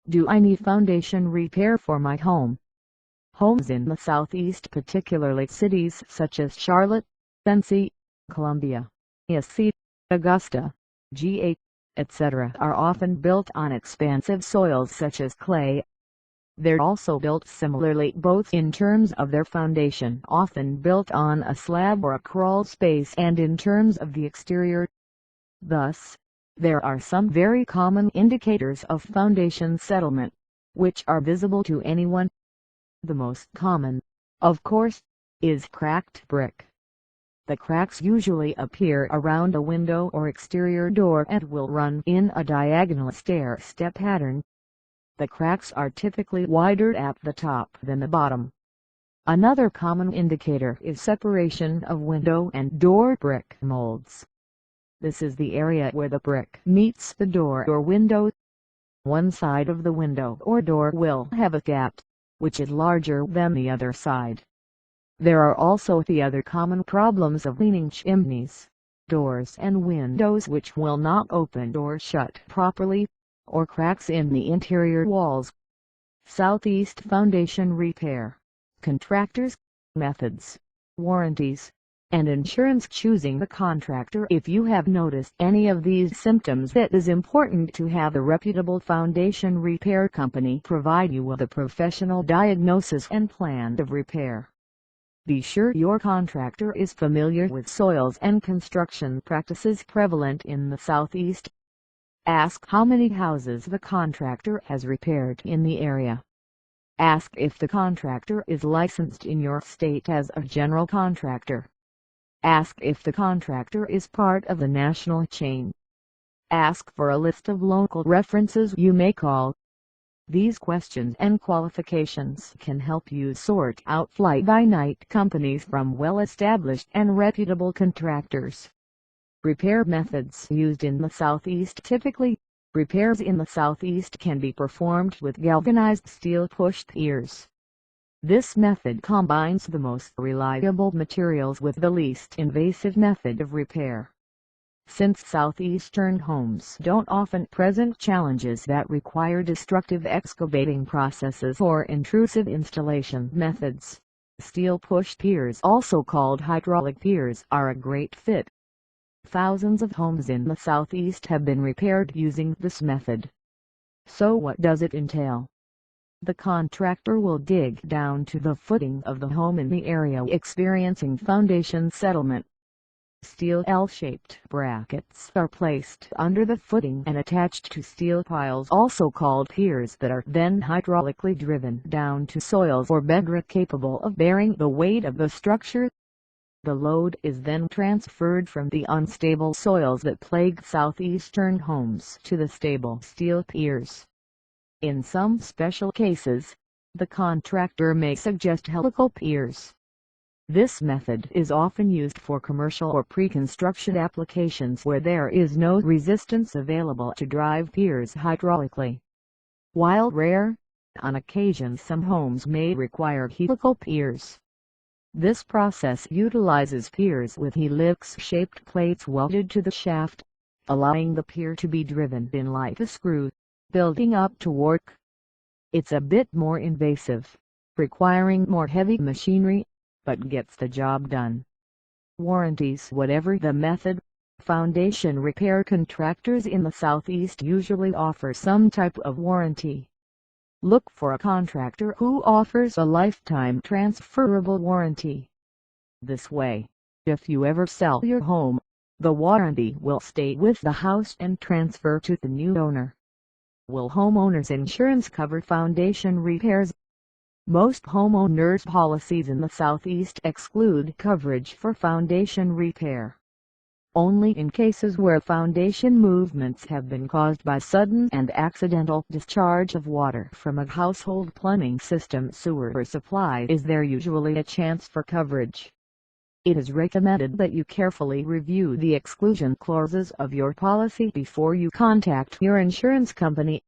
Do I need foundation repair for my home? Homes in the Southeast, particularly cities such as Charlotte, Benzie, Columbia, SC, Augusta, GA, etc., are often built on expansive soils such as clay. They're also built similarly both in terms of their foundation, often built on a slab or a crawl space, and in terms of the exterior. Thus, there are some very common indicators of foundation settlement, which are visible to anyone. The most common, of course, is cracked brick. The cracks usually appear around a window or exterior door and will run in a diagonal stair-step pattern. The cracks are typically wider at the top than the bottom. Another common indicator is separation of window and door brick molds. This is the area where the brick meets the door or window. One side of the window or door will have a gap, which is larger than the other side. There are also the other common problems of leaning chimneys, doors and windows which will not open or shut properly, or cracks in the interior walls. Southeast foundation repair, contractors, methods, warranties, and insurance. Choosing the contractor. If you have noticed any of these symptoms, it is important to have a reputable foundation repair company provide you with a professional diagnosis and plan of repair. Be sure your contractor is familiar with soils and construction practices prevalent in the Southeast. Ask how many houses the contractor has repaired in the area. Ask if the contractor is licensed in your state as a general contractor. Ask if the contractor is part of the national chain. Ask for a list of local references you may call. These questions and qualifications can help you sort out fly-by-night companies from well-established and reputable contractors. Repair methods used in the Southeast. Typically, repairs in the Southeast can be performed with galvanized steel push piers. This method combines the most reliable materials with the least invasive method of repair. Since Southeastern homes don't often present challenges that require destructive excavating processes or intrusive installation methods, steel push piers, also called hydraulic piers, are a great fit. Thousands of homes in the Southeast have been repaired using this method. So what does it entail? The contractor will dig down to the footing of the home in the area experiencing foundation settlement. Steel L-shaped brackets are placed under the footing and attached to steel piles, also called piers, that are then hydraulically driven down to soils or bedrock capable of bearing the weight of the structure. The load is then transferred from the unstable soils that plague Southeastern homes to the stable steel piers. In some special cases, the contractor may suggest helical piers. This method is often used for commercial or pre-construction applications where there is no resistance available to drive piers hydraulically. While rare, on occasion some homes may require helical piers. This process utilizes piers with helix-shaped plates welded to the shaft, allowing the pier to be driven in like a screw, building up to work. It's a bit more invasive, requiring more heavy machinery, but gets the job done. Warranties. Whatever the method, foundation repair contractors in the Southeast usually offer some type of warranty. Look for a contractor who offers a lifetime transferable warranty. This way, if you ever sell your home, the warranty will stay with the house and transfer to the new owner. Will homeowners insurance cover foundation repairs? Most homeowners policies in the Southeast exclude coverage for foundation repair. Only in cases where foundation movements have been caused by sudden and accidental discharge of water from a household plumbing system, sewer, or supply is there usually a chance for coverage. It is recommended that you carefully review the exclusion clauses of your policy before you contact your insurance company.